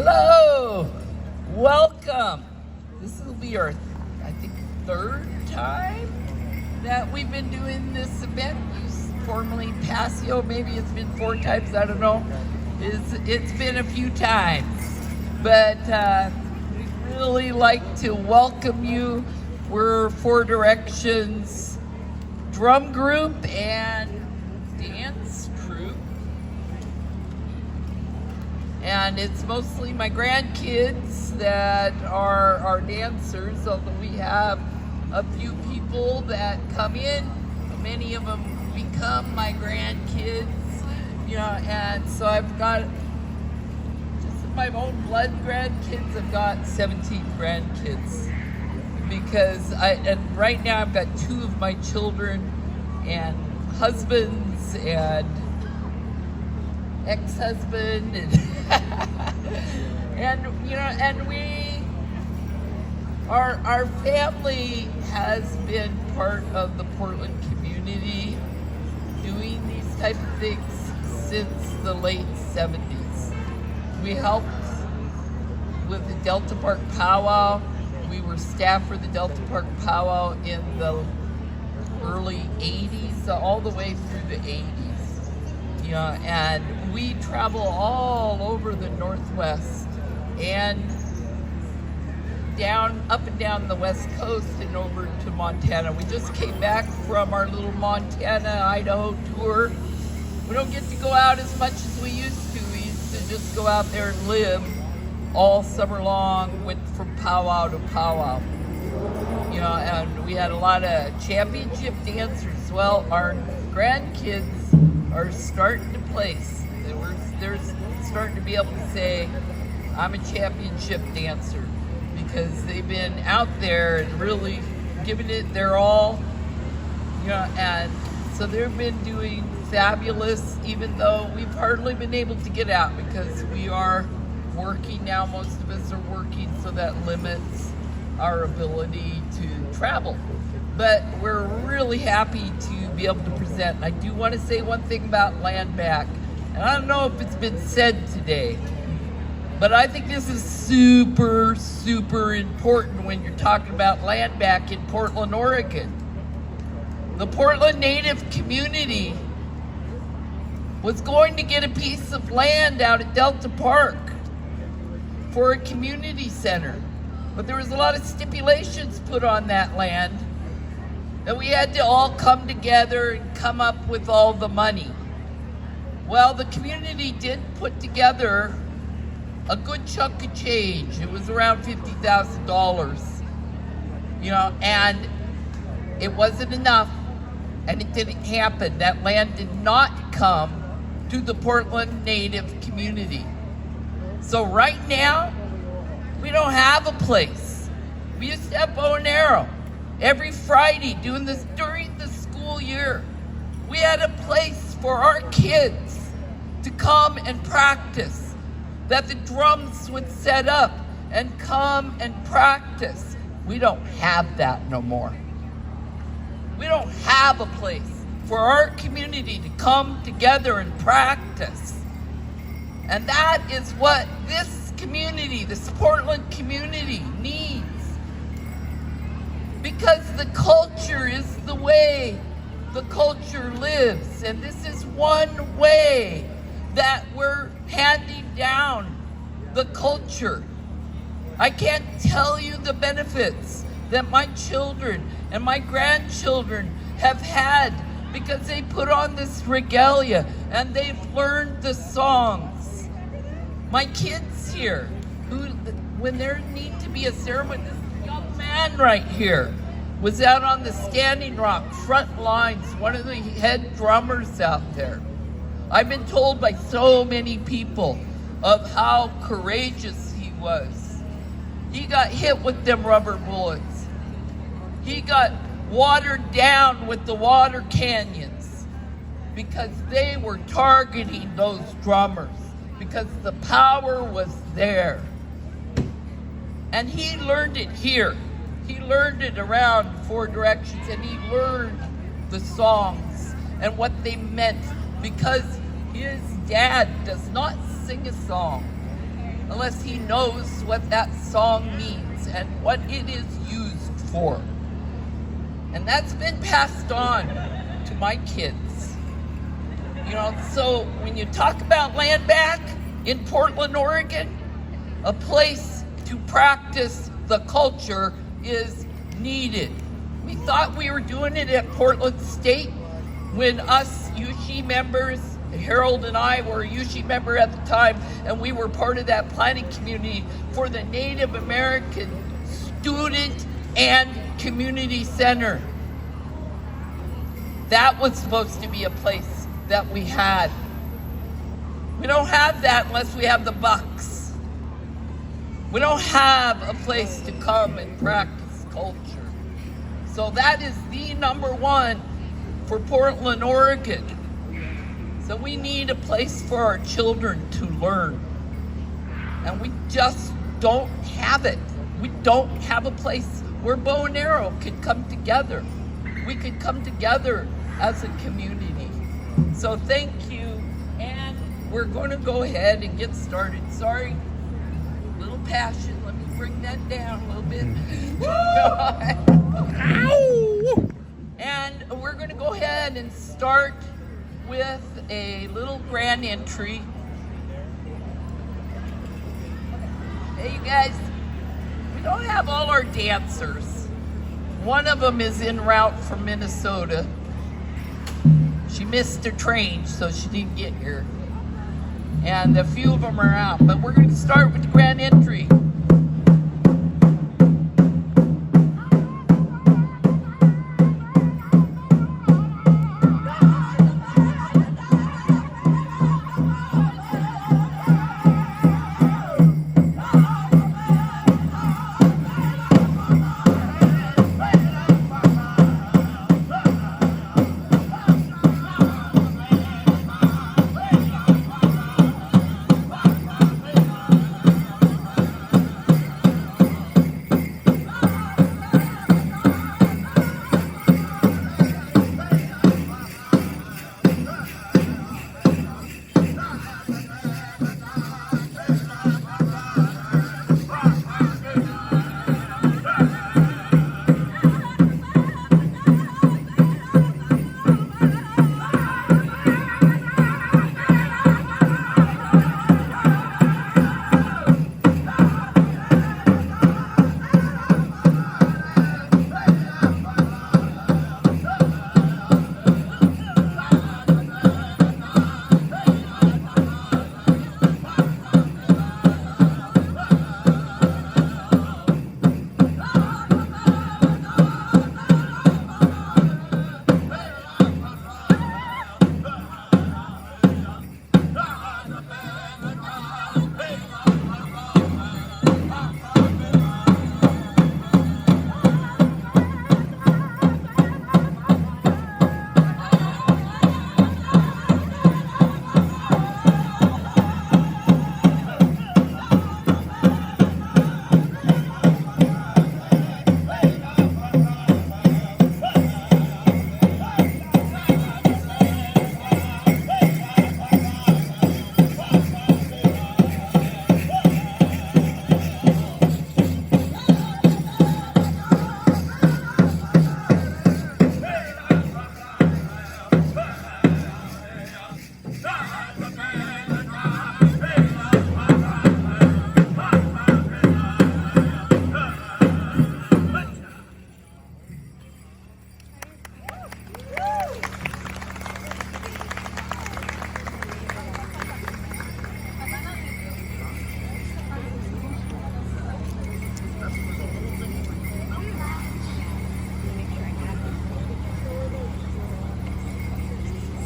Hello, welcome. This will be our, I think, third time that we've been doing this event. Formerly Passio, maybe it's been 4 times, I don't know. It's been a few times, but we'd really like to welcome you. We're Four Directions drum group and dance troupe. And it's mostly my grandkids that are our dancers, although we have a few people that come in. Many of them become my grandkids, and so I've got just my own blood grandkids. I've got 17 grandkids because and right now I've got 2 of my children and husbands and ex-husband and we our family has been part of the Portland community doing these type of things since the late 70s. We helped with the Delta Park Powwow. We were staff for the Delta Park Powwow in the early 80s, up the way through the 80s. And we travel all over the Northwest and up and down the West Coast and over to Montana. We just came back from our little Montana, Idaho tour. We don't get to go out as much as we used to. We used to just go out there and live all summer long, went from powwow to powwow. And we had a lot of championship dancers. Well, our grandkids are starting to place. They're starting to be able to say, I'm a championship dancer, because they've been out there and really giving it their all, and so they've been doing fabulous, even though we've hardly been able to get out because we are working now. Most of us are working, so that limits our ability to travel. But we're really happy to be able to present. And I do want to say one thing about Land Back, and I don't know if it's been said today, but I think this is super, super important when you're talking about land back in Portland, Oregon. The Portland Native community was going to get a piece of land out at Delta Park for a community center. But there was a lot of stipulations put on that land, and we had to all come together and come up with all the money. Well, the community did put together a good chunk of change. It was around $50,000, and it wasn't enough, and it didn't happen. That land did not come to the Portland Native community. So right now, we don't have a place. We used to have bow and arrow every Friday doing this during the school year. We had a place for our kids to come and practice, that the drums would set up and come and practice. We don't have that no more. We don't have a place for our community to come together and practice. And that is what this community, this Portland community, needs. Because the culture is the way the culture lives. And this is one way that we're handing down the culture. I can't tell you the benefits that my children and my grandchildren have had because they put on this regalia and they've learned the songs. My kids here, who, when there need to be a ceremony, this young man right here was out on the Standing Rock front lines, one of the head drummers out there. I've been told by so many people of how courageous he was. He got hit with them rubber bullets. He got watered down with the water canyons because they were targeting those drummers, because the power was there. And he learned it here. He learned it around Four Directions, and he learned the songs and what they meant, because his dad does not sing a song. unless he knows what that song means and what it is used for. And that's been passed on to my kids. You know, so when you talk about land back in Portland, Oregon, a place to practice the culture is needed. We thought we were doing it at Portland State when us USHE members, Harold and I were a USHE member at the time, and we were part of that planning community for the Native American Student and Community Center. That was supposed to be a place that we had. We don't have that unless we have the bucks. We don't have a place to come and practice culture. So that is the number one for Portland, Oregon. So we need a place for our children to learn. And we just don't have it. We don't have a place where bow and arrow could come together. We could come together as a community. So thank you. And we're going to go ahead and get started. Sorry, little passion. Let me bring that down a little bit. And we're going to go ahead and start with a little grand entry. Hey, you guys, we don't have all our dancers. One of them is en route from Minnesota. She missed her train, so she didn't get here. And a few of them are out, but we're going to start with the grand entry.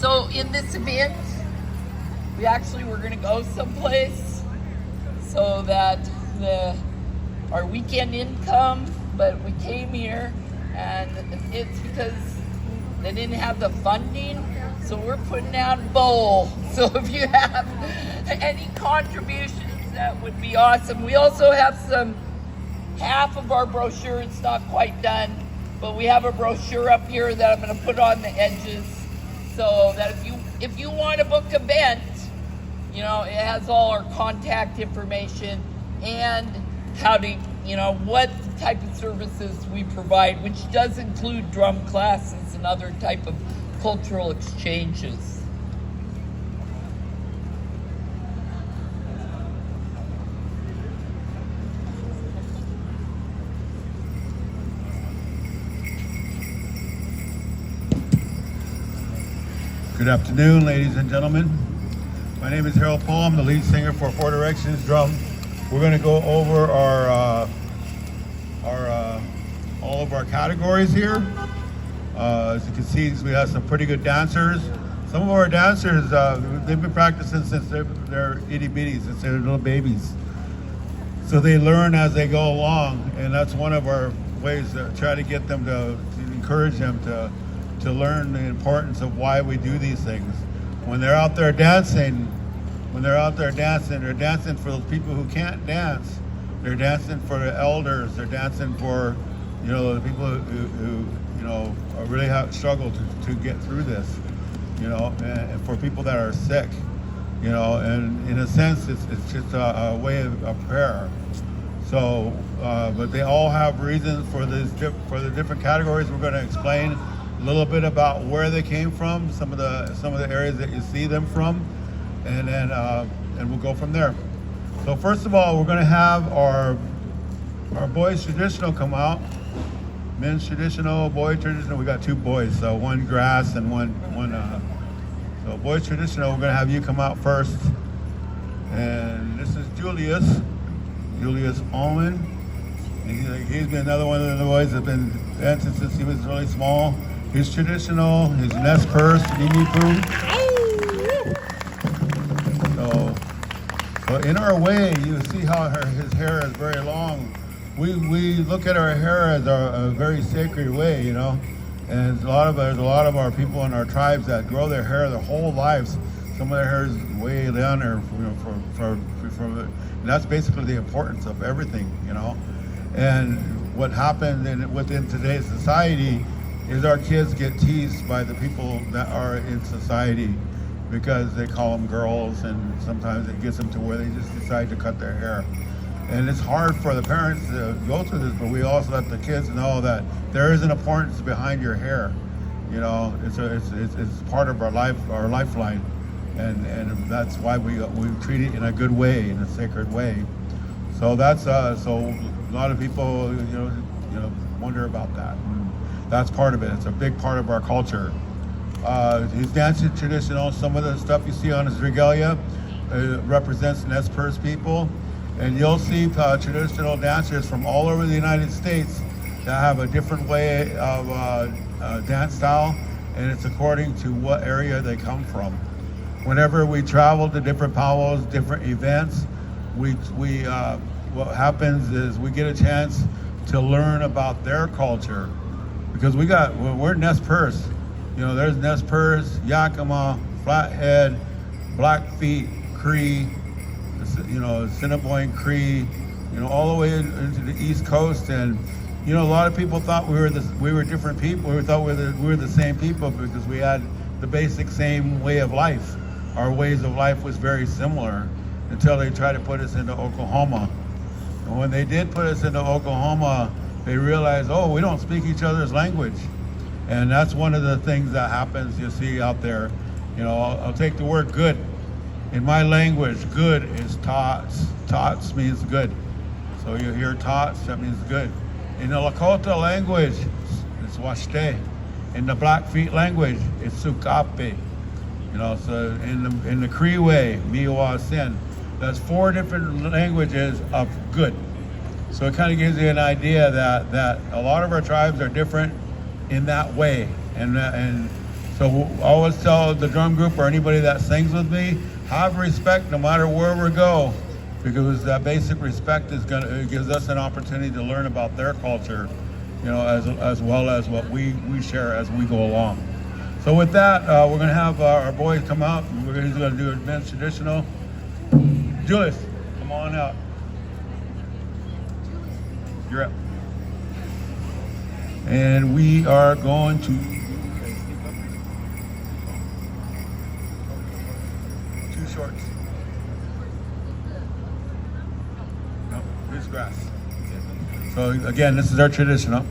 So in this event, we actually were going to go someplace so that our weekend income, but we came here and it's because they didn't have the funding, so we're putting out a bowl. So if you have any contributions, that would be awesome. We also have half of our brochure, it's not quite done, but we have a brochure up here that I'm going to put on the edges so that if you want to book an event, You know, it has all our contact information and how to, you know, what type of services we provide, which does include drum classes and other type of cultural exchanges. Good afternoon, ladies and gentlemen. My name is Harold Paul. I'm the lead singer for Four Directions Drum. We're going to go over all of our categories here. As you can see, we have some pretty good dancers. Some of our dancers, they've been practicing since they're itty bitty, since they're little babies. So they learn as they go along, and that's one of our ways to try to get them to encourage them to learn the importance of why we do these things. When they're out there dancing, they're dancing for those people who can't dance. They're dancing for the elders. They're dancing for, you know, the people who you know, really have struggled to get through this, you know, and for people that are sick, you know, and in a sense, it's just a way of prayer. So, but they all have reasons for the different categories. We're going to explain a little bit about where they came from, some of the areas that you see them from, and then and we'll go from there. So first of all, we're going to have our boys traditional come out. Men's traditional, boy traditional. We got two boys, so one grass and one. So boys traditional, we're going to have you come out first. And this is Julius Allman. And he's been another one of the boys that's been dancing since he was really small. He's traditional, his Nez Perce, Mimi Poo. So in our way, you see how his hair is very long. We look at our hair as a very sacred way, you know. And there's a lot of our people in our tribes that grow their hair their whole lives. Some of their hair is way down there, you know, and that's basically the importance of everything, you know. And what happened within today's society is our kids get teased by the people that are in society because they call them girls, and sometimes it gets them to where they just decide to cut their hair. And it's hard for the parents to go through this, but we also let the kids know that there is an importance behind your hair. You know, it's part of our lifeline, and that's why we treat it in a good way, in a sacred way. So that's so a lot of people you know wonder about that. That's part of it. It's a big part of our culture. His dancing traditional, some of the stuff you see on his regalia represents Nez Perce people. And you'll see traditional dancers from all over the United States that have a different way of dance style, and it's according to what area they come from. Whenever we travel to different powwows, different events, what happens is we get a chance to learn about their culture. Because we're Nez Perce. You know, there's Nez Perce, Yakima, Flathead, Blackfeet, Cree, you know, Assiniboine Cree, you know, all the way into the East Coast. And, you know, a lot of people thought we were different people. We thought we were the same people because we had the basic same way of life. Our ways of life was very similar until they tried to put us into Oklahoma. And when they did put us into Oklahoma, they realized, oh, we don't speak each other's language. And that's one of the things that happens you see out there. You know, I'll take the word good. In my language, good is tots. Tots means good. So you hear tots, that means good. In the Lakota language, it's washte. In the Blackfeet language, it's sukape. You know, so in the Cree way, miwa sin. That's 4 different languages of good. So it kind of gives you an idea that a lot of our tribes are different in that way. And so I always tell the drum group or anybody that sings with me, have respect no matter where we go, because that basic respect it gives us an opportunity to learn about their culture, you know, as well as what we share as we go along. So with that, we're going to have our boys come out, and he's going to do advanced traditional. Julius, come on out. You're up. And we are going to two shorts. dress. So again, this is our traditional.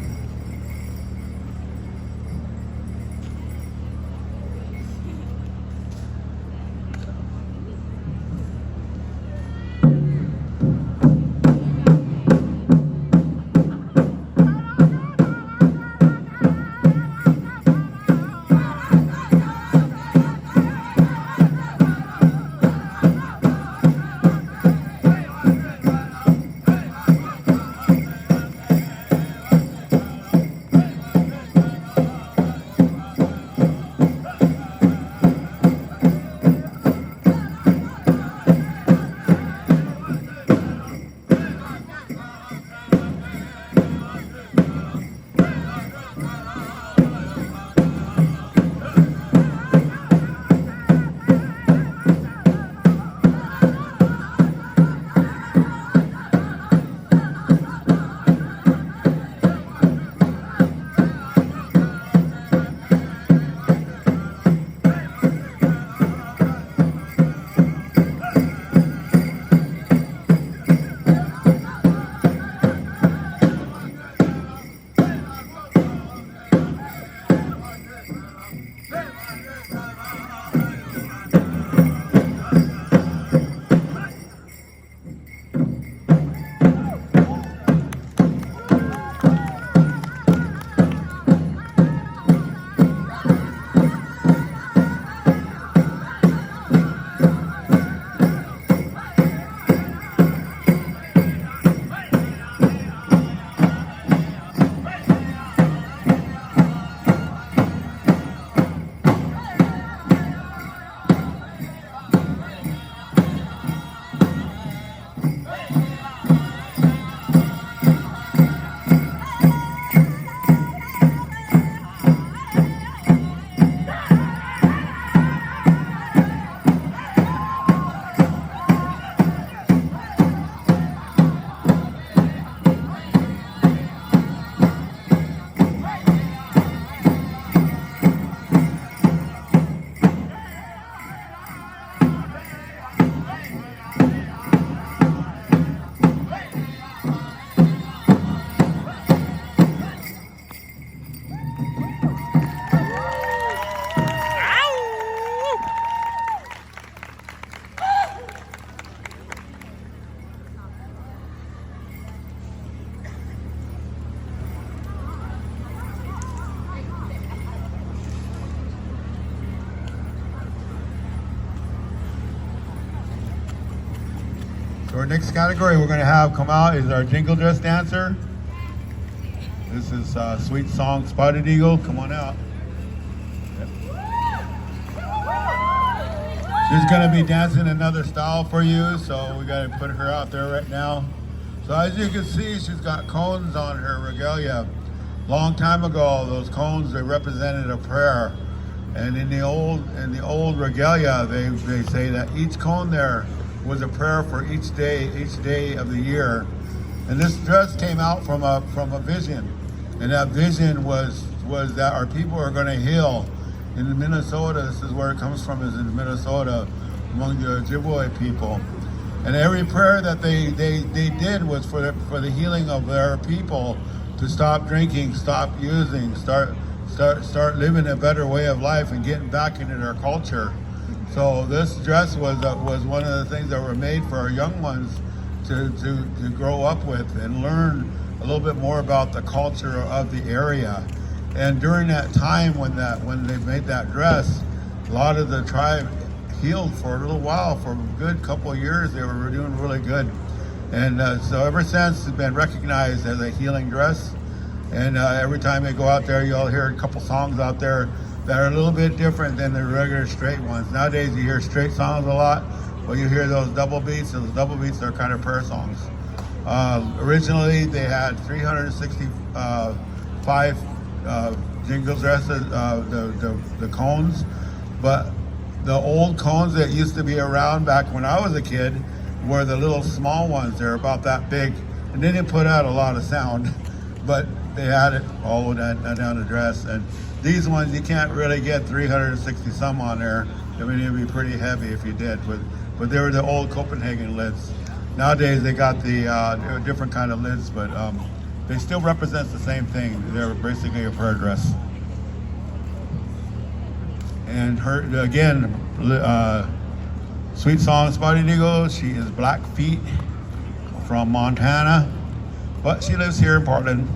So our next category we're going to have come out is our jingle dress dancer. This is Sweet Song Spotted Eagle. Come on out. Yep. She's going to be dancing another style for you, so we got to put her out there right now. So as you can see, she's got cones on her regalia. Long time ago, those cones, they represented a prayer. And in the old regalia, they say that each cone there was a prayer for each day of the year. And this dress came out from a vision. And that vision was that our people are going to heal. In Minnesota, this is where it comes from, is in Minnesota, among the Ojibwe people. And every prayer that they did was for the healing of their people, to stop drinking, stop using, start living a better way of life and getting back into their culture. So this dress was one of the things that were made for our young ones to grow up with and learn a little bit more about the culture of the area. And during that time when they made that dress, a lot of the tribe healed for a little while. For a good couple of years, they were doing really good. And so ever since, it's been recognized as a healing dress. And every time they go out there, you'll hear a couple songs out there that are a little bit different than the regular straight ones. Nowadays, you hear straight songs a lot, but you hear those double beats, and those double beats are kind of prayer songs. Originally, they had 365 jingle dresses, the cones, but the old cones that used to be around back when I was a kid were the little small ones. They're about that big, and they didn't put out a lot of sound, but they had it all down the dress. And these ones, you can't really get 360 some on there. I mean, it'd be pretty heavy if you did, but they were the old Copenhagen lids. Nowadays they got the different kind of lids, but they still represent the same thing. They're basically a prayer dress. And her again, Sweet Song Spotted Eagle. She is Blackfeet from Montana, but she lives here in Portland.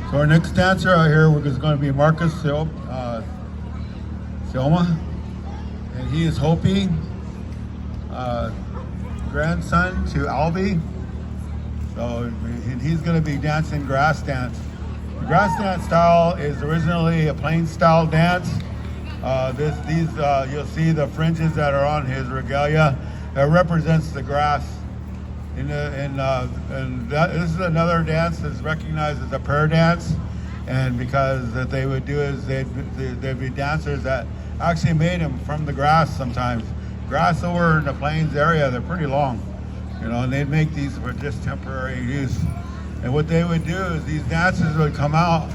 So our next dancer out here is going to be Marcus Sioma, and he is Hopi, grandson to Albie. So he's going to be dancing grass dance. The grass dance style is originally a plain style dance. You'll see the fringes that are on his regalia. That represents the grass. This is another dance that's recognized as a prayer dance, and because that they would do is there'd be dancers that actually made them from the grass sometimes. Grass over in the plains area, they're pretty long, and they'd make these for just temporary use. And what they would do is these dancers would come out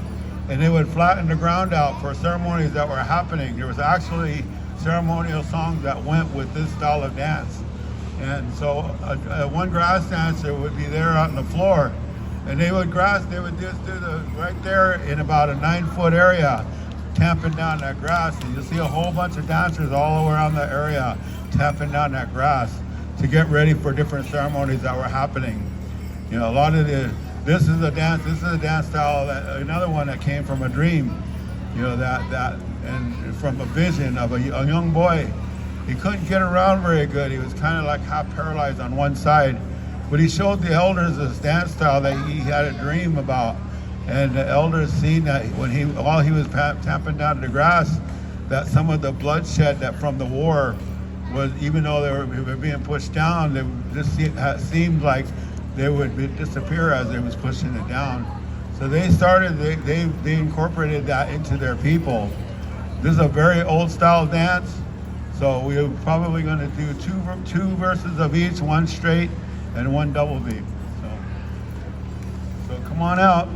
and they would flatten the ground out for ceremonies that were happening. There was actually ceremonial songs that went with this style of dance. And so one grass dancer would be there out on the floor, and they would just do right there in about a 9-foot area, tamping down that grass. And you'll see a whole bunch of dancers all around the area tapping down that grass to get ready for different ceremonies that were happening. This is a dance style, another one that came from a dream, and from a vision of a young boy. He couldn't get around very good. He was kind of like half paralyzed on one side. But he showed the elders this dance style that he had a dream about. And the elders seen that while he was tamping down the grass, that some of the bloodshed that from the war was, even though they were being pushed down, they just seemed like they would disappear as they was pushing it down. So they incorporated that into their people. This is a very old style dance. So we're probably going to do two verses of each, one straight and one double beat. So come on out.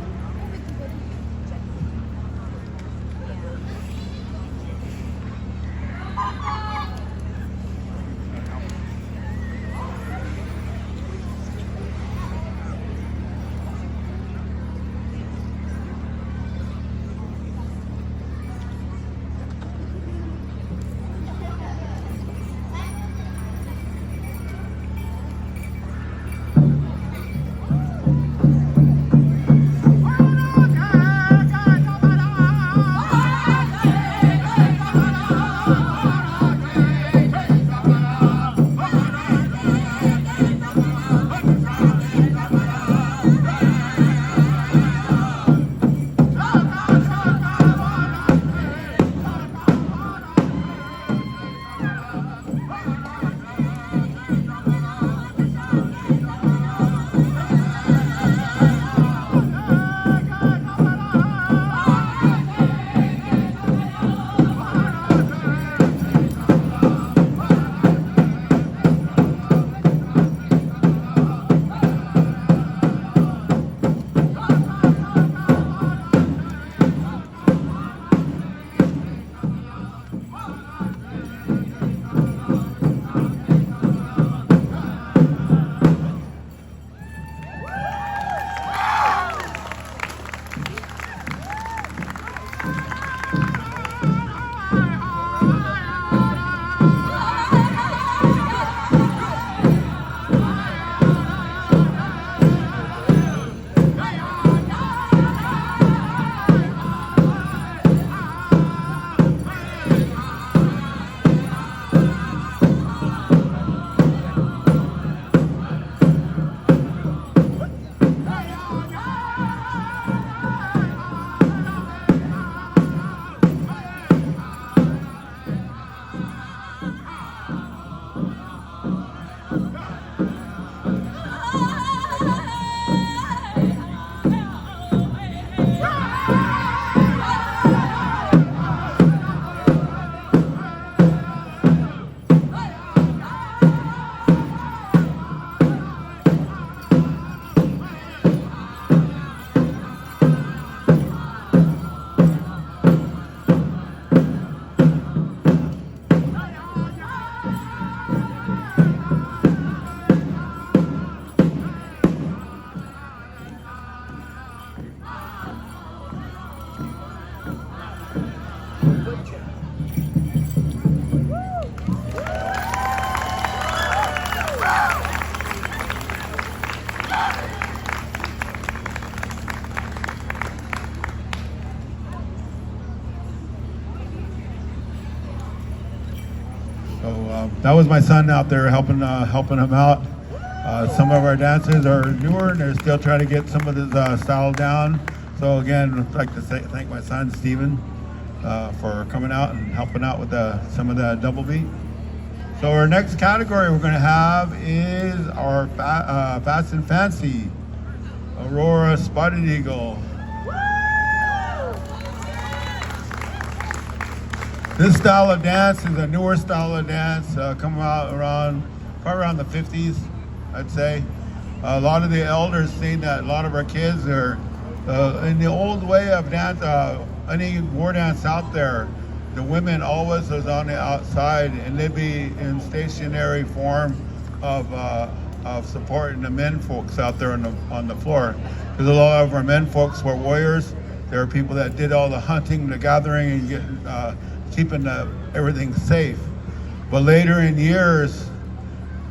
that was my son out there helping him out. Some of our dancers are newer and they're still trying to get some of this style down. So again, I'd like to thank my son Steven for coming out and helping out with some of the double beat. So our next category we're going to have is our Fast and Fancy Aurora Spotted Eagle. This style of dance is a newer style of dance, coming out probably around the 50s, I'd say. A lot of the elders saying that a lot of our kids are in the old way of dance, any war dance out there, the women always was on the outside and they'd be in stationary form of supporting the men folks out there on the floor. Because a lot of our men folks were warriors. There are people that did all the hunting, the gathering, and keeping everything safe. But later in years,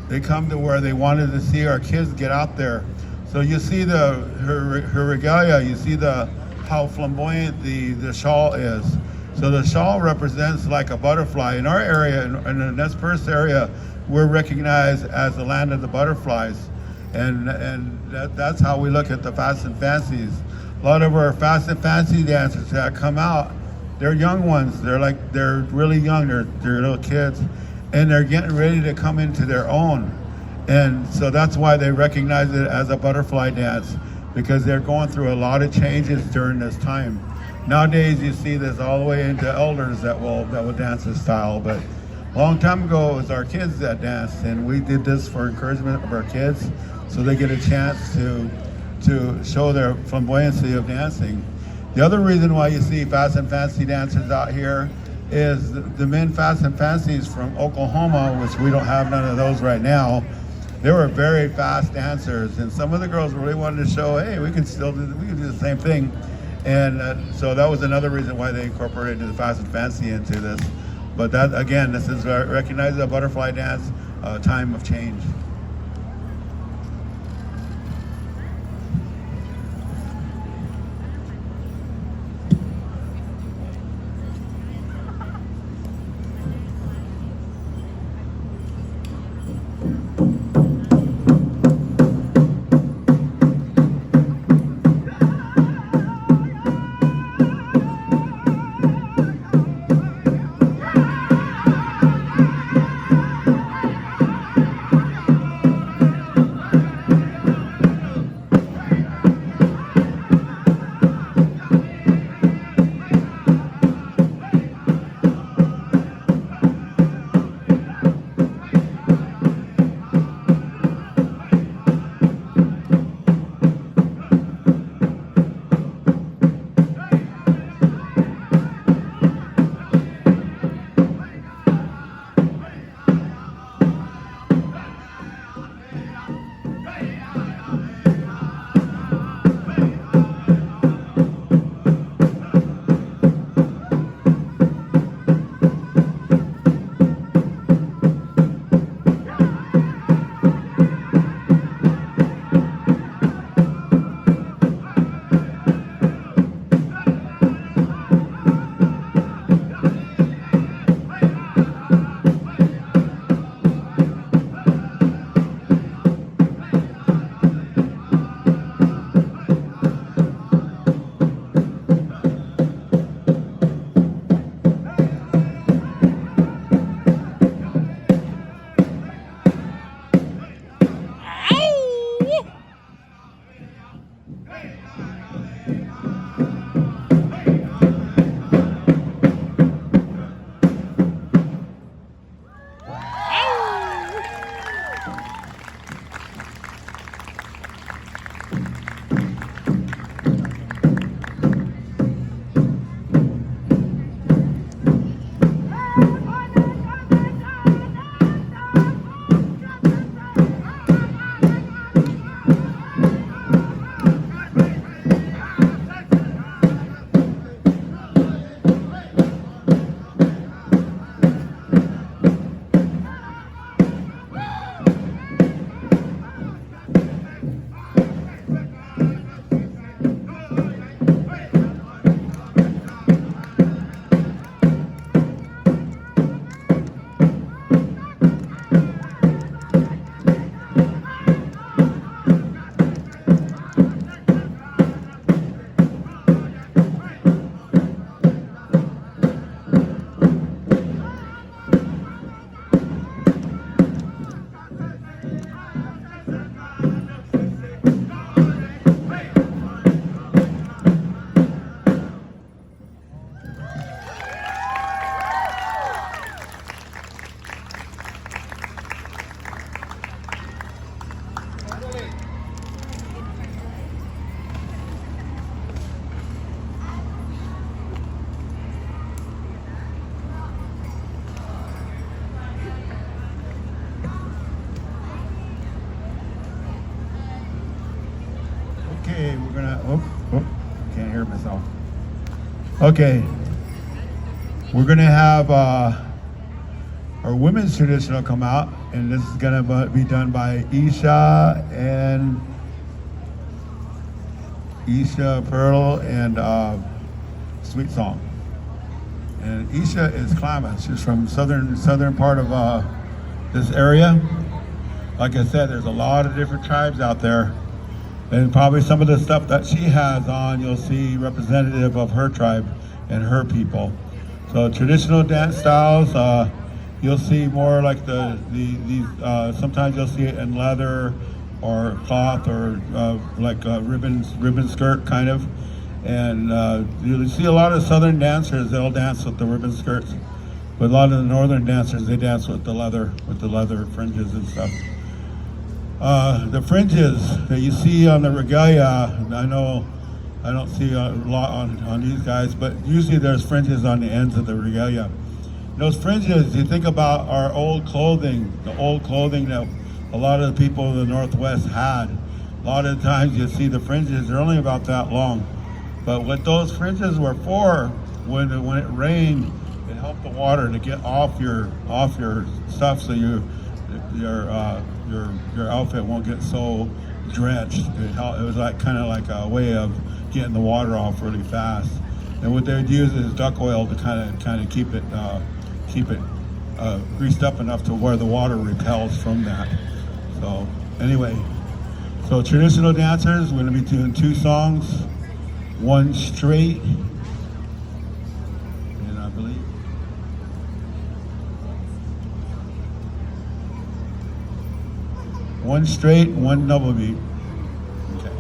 they come to where they wanted to see our kids get out there. So you see her regalia, you see how flamboyant the shawl is. So the shawl represents like a butterfly. In our area, in the Nez Perce area, we're recognized as the land of the butterflies. And that's how we look at the Fast and Fancies. A lot of our Fast and Fancy dancers that come out, they're young ones. They're really young, they're little kids. And they're getting ready to come into their own. And so that's why they recognize it as a butterfly dance, because they're going through a lot of changes during this time. Nowadays, you see this all the way into elders that will dance this style, but a long time ago, it was our kids that danced, and we did this for encouragement of our kids, so they get a chance to show their flamboyancy of dancing. The other reason why you see Fast and Fancy dancers out here is the men Fast and Fancies from Oklahoma, which we don't have none of those right now. They were very fast dancers, and some of the girls really wanted to show, hey, we can do the same thing. And so that was another reason why they incorporated the Fast and Fancy into this. But that, again, this is recognized as a butterfly dance, time of change. Okay, we're gonna. Can't hear myself. Okay, we're gonna have our women's traditional come out, and this is gonna be done by Isha Pearl and Sweet Song. And Isha is Klamath. She's from southern part of this area. Like I said, there's a lot of different tribes out there. And probably some of the stuff that she has on, you'll see representative of her tribe and her people. So traditional dance styles, you'll see more like these. Sometimes you'll see it in leather or cloth or like a ribbon skirt kind of. And you'll see a lot of southern dancers. They'll dance with the ribbon skirts. But a lot of the northern dancers, they dance with the leather fringes and stuff. The fringes that you see on the regalia, I know I don't see a lot on these guys, but usually there's fringes on the ends of the regalia. Those fringes, you think about our old clothing, the old clothing that a lot of the people of the Northwest had. A lot of the times you see the fringes, they're only about that long. But what those fringes were for, when it rained, it helped the water to get off your stuff, so your outfit won't get so drenched. It was like kind of like a way of getting the water off really fast. And what they would use is duck oil to kind of keep it greased up enough to where the water repels from that. So anyway, so traditional dancers, we're gonna be doing 2 songs, one straight, and I believe one straight, one double beat. Okay.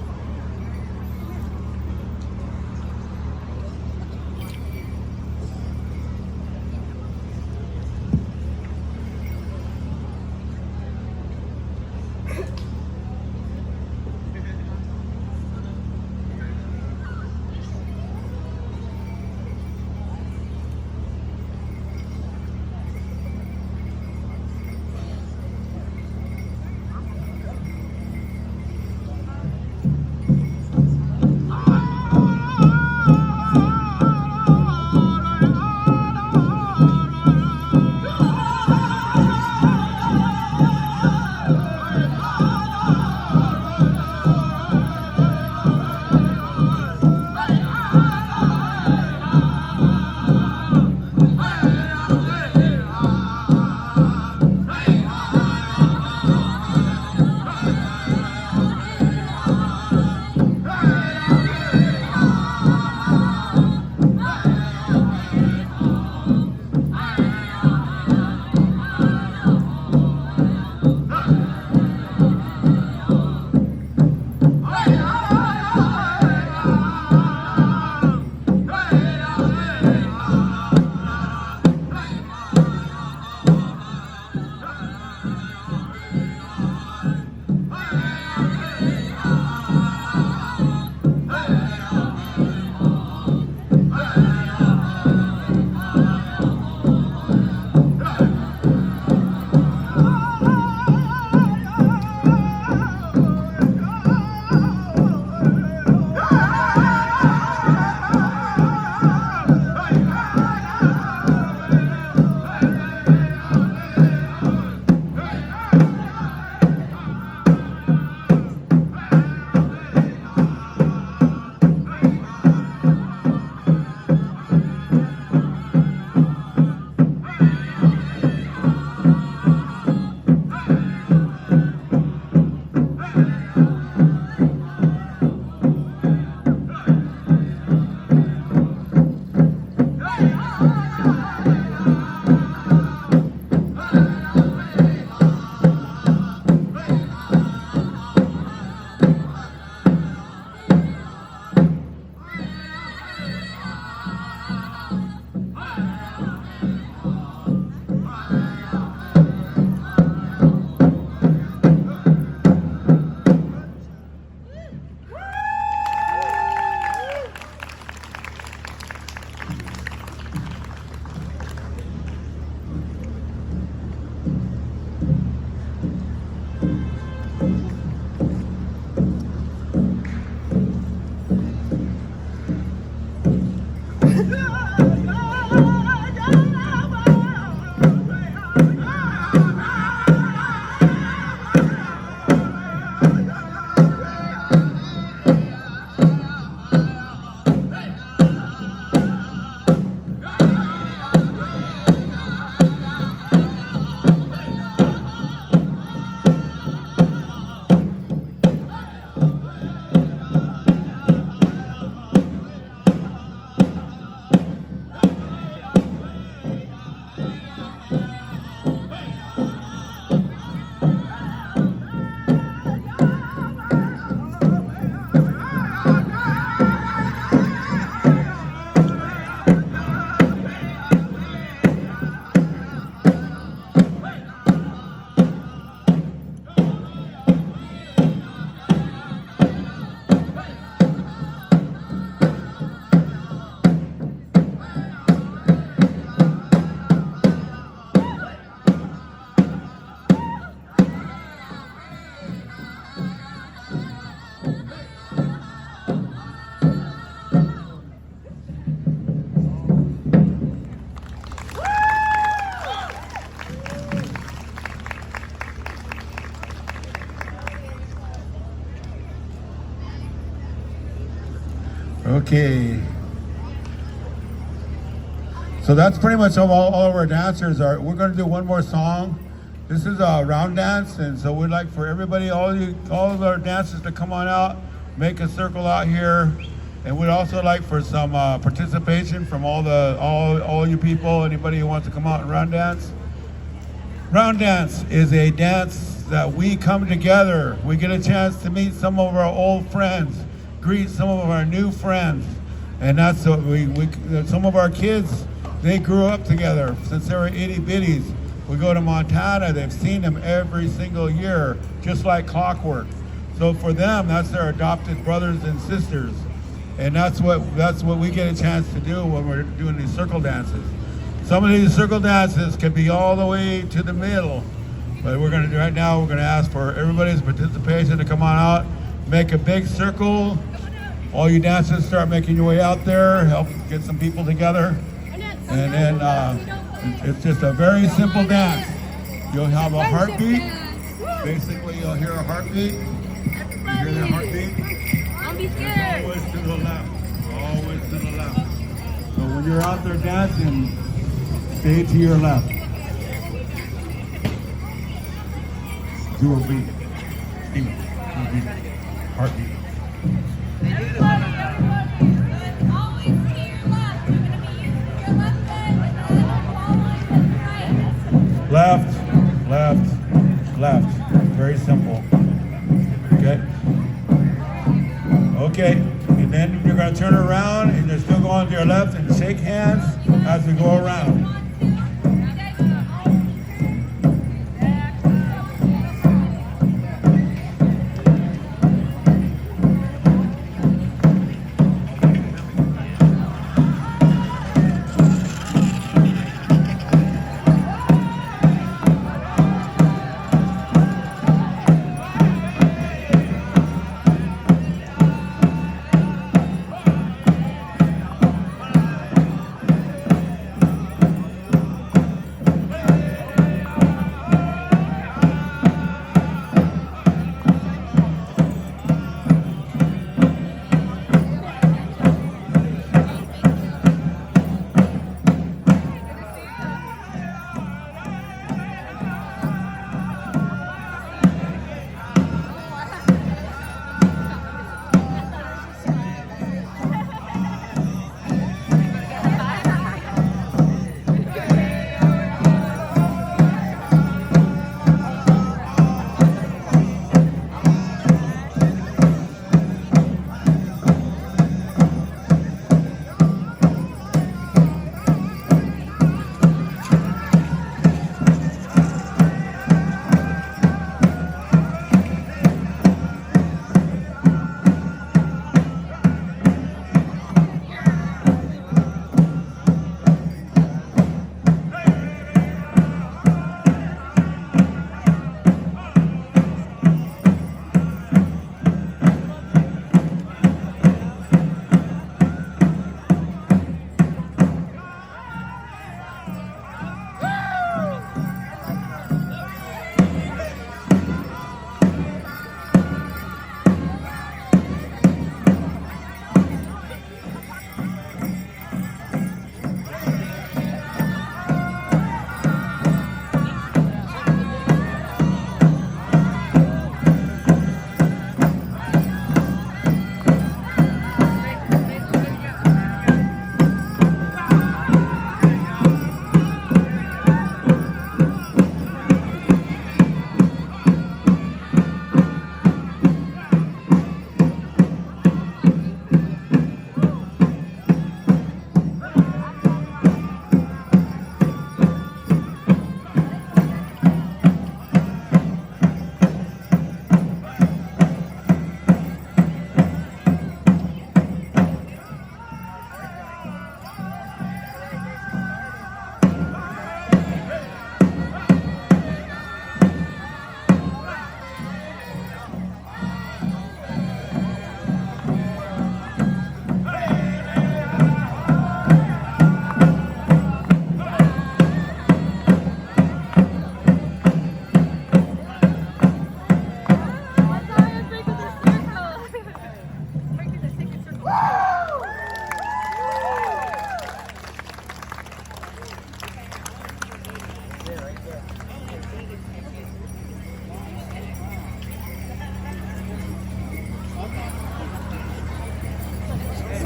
Okay. So that's pretty much all of our dancers are. We're going to do one more song. This is a round dance, and so we'd like for everybody, all of our dancers to come on out, make a circle out here, and we'd also like for some participation from all you people, anybody who wants to come out and round dance. Round dance is a dance that we come together. We get a chance to meet some of our old friends, greet some of our new friends, and that's what some of our kids, they grew up together since they were itty bitties. We go to Montana, they've seen them every single year, just like clockwork. So for them, that's their adopted brothers and sisters. And that's what we get a chance to do when we're doing these circle dances. Some of these circle dances can be all the way to the middle. But we're gonna do right now, we're gonna ask for everybody's participation to come on out, make a big circle. All you dancers start making your way out there, help get some people together. And then it's just a very simple dance. You'll have a heartbeat. Basically, you'll hear a heartbeat. You hear that heartbeat? Don't be scared. Always to the left. Always to the left. So when you're out there dancing, stay to your left. Do a beat. Do a beat. Heartbeat. Always to your left. You're going to be using your left leg and then following the right. Left, left, left. Very simple. Okay? Okay. And then you're going to turn around and you're still going to your left and shake hands as we go around.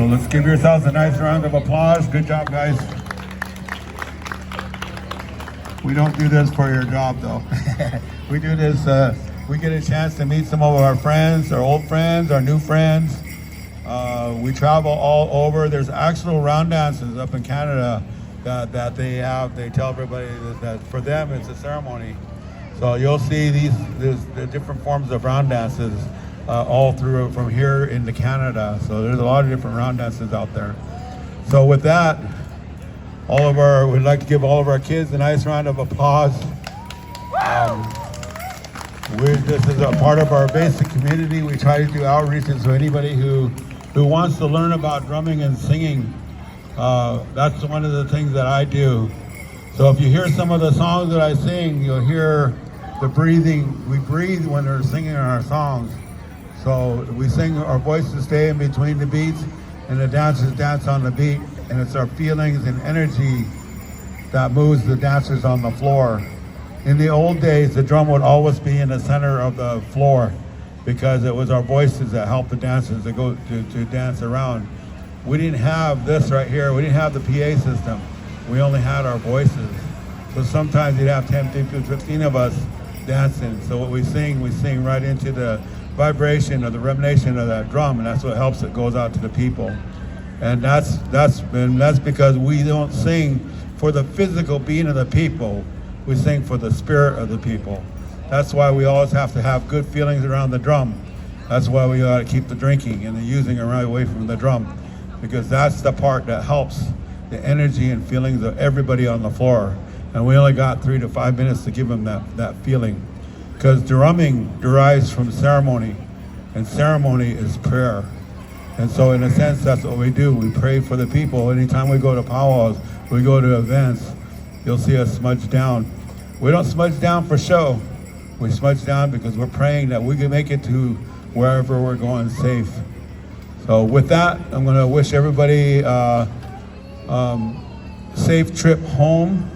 So let's give yourselves a nice round of applause. Good job, guys. We don't do this for your job, though. We do this, we get a chance to meet some of our friends, our old friends, our new friends. We travel all over. There's actual round dances up in Canada that they have. They tell everybody that for them it's a ceremony. So you'll see the different forms of round dances all through from here into Canada. So there's a lot of different round dances out there. So with that, we'd like to give all of our kids a nice round of applause. This is a part of our basic community. We try to do outreaches, so anybody who wants to learn about drumming and singing, that's one of the things that I do. So if you hear some of the songs that I sing, you'll hear the breathing. We breathe when we're singing our songs. So we sing, our voices stay in between the beats, and the dancers dance on the beat, and it's our feelings and energy that moves the dancers on the floor. In the old days, the drum would always be in the center of the floor because it was our voices that helped the dancers to dance around. We didn't have this right here. We didn't have the PA system. We only had our voices. So sometimes you'd have 10, 15 of us dancing. So what we sing right into the vibration or the remination of that drum, and that's what helps it goes out to the people. And that's because we don't sing for the physical being of the people. We sing for the spirit of the people. That's why we always have to have good feelings around the drum. That's why we ought to keep the drinking and the using right away from the drum, because that's the part that helps the energy and feelings of everybody on the floor. And we only got 3 to 5 minutes to give them that feeling, because drumming derives from ceremony, and ceremony is prayer. And so in a sense, that's what we do. We pray for the people. Anytime we go to powwows, we go to events, you'll see us smudge down. We don't smudge down for show. We smudge down because we're praying that we can make it to wherever we're going safe. So with that, I'm going to wish everybody safe trip home.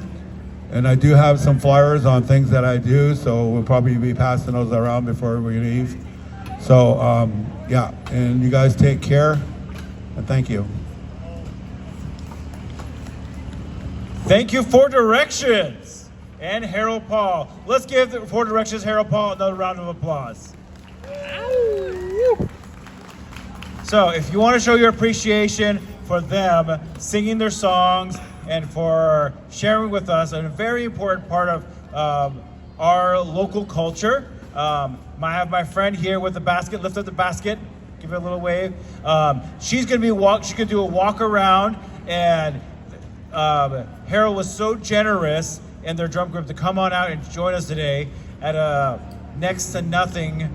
And I do have some flyers on things that I do, so we'll probably be passing those around before we leave. So yeah, and you guys take care, and thank you. Thank you for Directions and Harold Paul. Let's give the For Directions Harold Paul another round of applause. So if you want to show your appreciation for them singing their songs and for sharing with us a very important part of our local culture, I have my friend here with the basket. Lift up the basket. Give her a little wave. She's gonna do a walk around, and Harold was so generous in their drum group to come on out and join us today at a next to nothing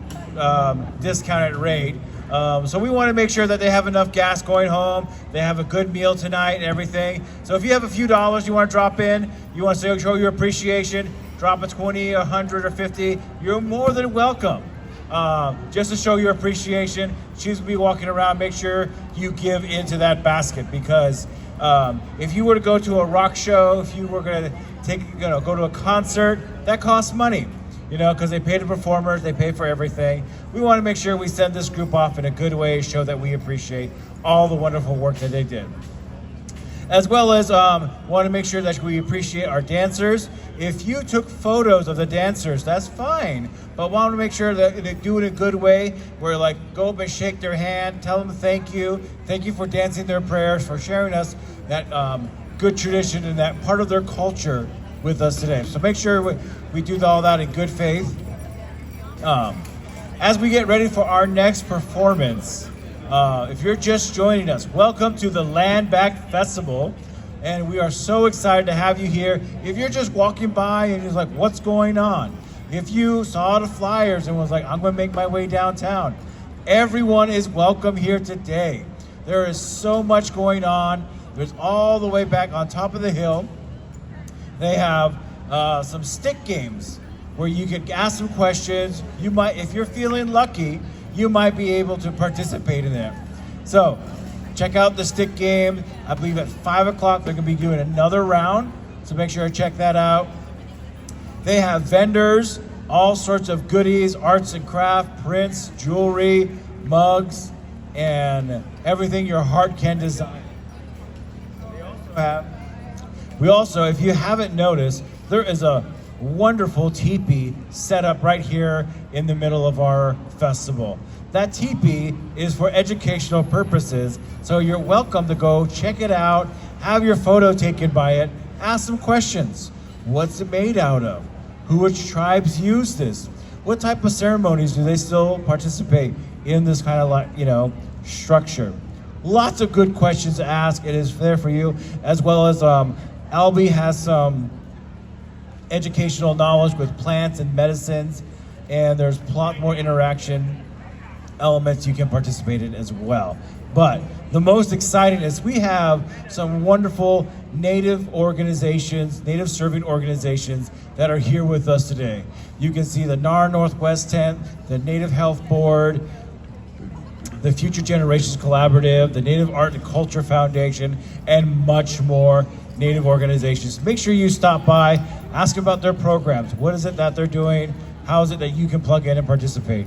discounted rate. So we want to make sure that they have enough gas going home, they have a good meal tonight and everything. So if you have a few dollars you want to drop in, you want to show your appreciation, drop a 20, 100, or 50, you're more than welcome. Just to show your appreciation, she's gonna be walking around. Make sure you give into that basket, because if you were to go to a rock show, if you were gonna go to a concert, that costs money, because they pay the performers, they pay for everything. We want to make sure we send this group off in a good way, show that we appreciate all the wonderful work that they did. As well as want to make sure that we appreciate our dancers. If you took photos of the dancers, that's fine, but want to make sure that they do it in a good way, where go up and shake their hand, tell them thank you for dancing their prayers, for sharing us that good tradition and that part of their culture with us today. So make sure we do all that in good faith. As we get ready for our next performance, if you're just joining us, welcome to the Land Back Festival, and we are so excited to have you here. If you're just walking by and you're like, what's going on? If you saw the flyers and was like, I'm going to make my way downtown, everyone is welcome here today. There is so much going on. There's all the way back on top of the hill. They have some stick games where you can ask some questions. You might, if you're feeling lucky, you might be able to participate in there. So check out the stick game. I believe at 5 o'clock they're gonna be doing another round, so make sure to check that out. They have vendors, all sorts of goodies, arts and craft, prints, jewelry, mugs, and everything your heart can desire. We also, if you haven't noticed, there is a wonderful teepee set up right here in the middle of our festival. That teepee is for educational purposes, so you're welcome to go check it out, have your photo taken by it, ask some questions. What's it made out of? Which tribes use this? What type of ceremonies do they still participate in this kind of structure? Lots of good questions to ask. It is there for you, as well as Albie has some educational knowledge with plants and medicines, and there's a lot more interaction elements you can participate in as well. But the most exciting is we have some wonderful Native organizations, Native serving organizations that are here with us today. You can see the NAR Northwest Tent, the Native Health Board, the Future Generations Collaborative, the Native Art and Culture Foundation, and much more Native organizations. Make sure you stop by, ask about their programs. What is it that they're doing? How is it that you can plug in and participate?